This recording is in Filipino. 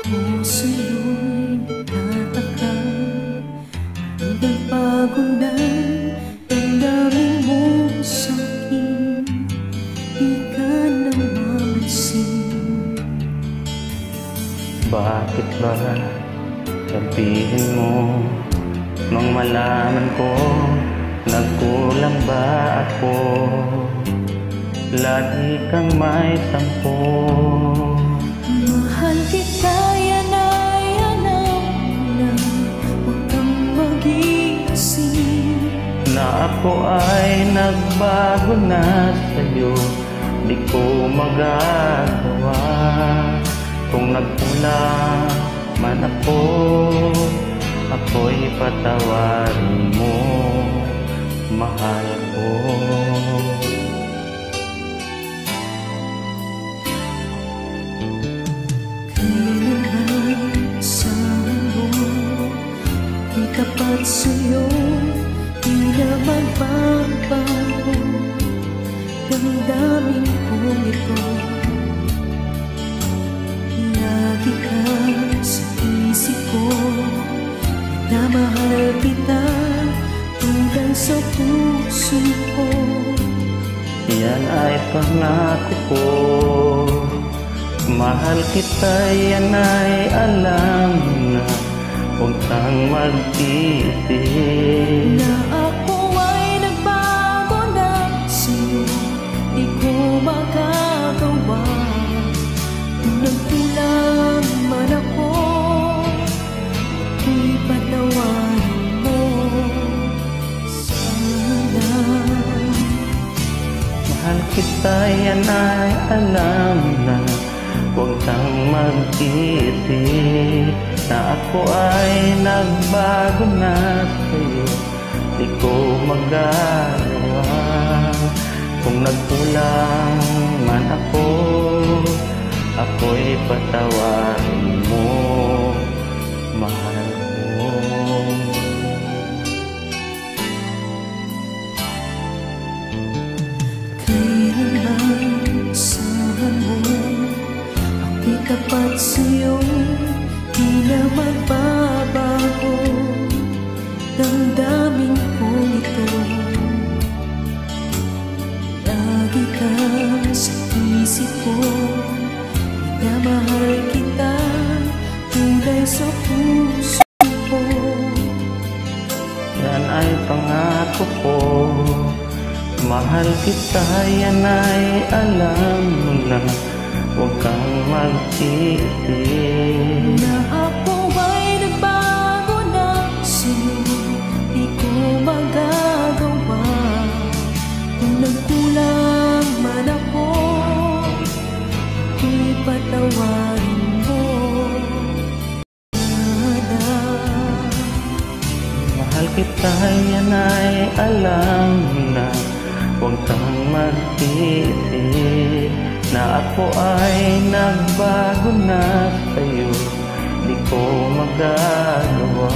Puso'y nagtataka, nagbago na damdamin mo sa'kin, di ka namamansin. Bakit ba sabihin mo nang malaman ko nagkulang ba ako? Lagi kang may tampo. Mahal kita, yan ay alam na, huwag kang mag-iisip Na ako ay nagbago na sa'yo, di ko magagawa. Kung nagkulang man ako, ako'y patawarin mo, mahal ko. Tapat sa'yo, di na magbabago damdamin kong ito. Lagi ka sa isip ko, na mahal kita hanggang sa puso ko. Yan ay pangako ko, mahal kita, yan ay alam na. Huwag kang mag-isip na ako ay nagbago na sa'yo, di ko magagawa. Kung nagkulang man ako, ako'y patawarin mo sana. Mahal kita, yan ay alam na. Huwag kang mag-isip na ako ay nagbago na sa'yo, di ko magagawa. Kung nagkulang man ako, ako'y patawarin mo, mahal mo. Kailanman saan mo, ako'y tapat sa'yo, di na magbabago damdamin kong ito. Lagi ka sa isip ko, minamahal kita tunay sa puso ko. Yan ay pangako ko, mahal kita, yan ay alam mo na. Huwag kang mag-isip na ako ay nagbago na sa'yo, di ko magagawa. Kung nagkulang man ako, ako'y patawarin mo sana. Mahal kita, yan ay alam na. Huwag kang mag-isip na ako ay nagbago na sa'yo, di ko magagawa.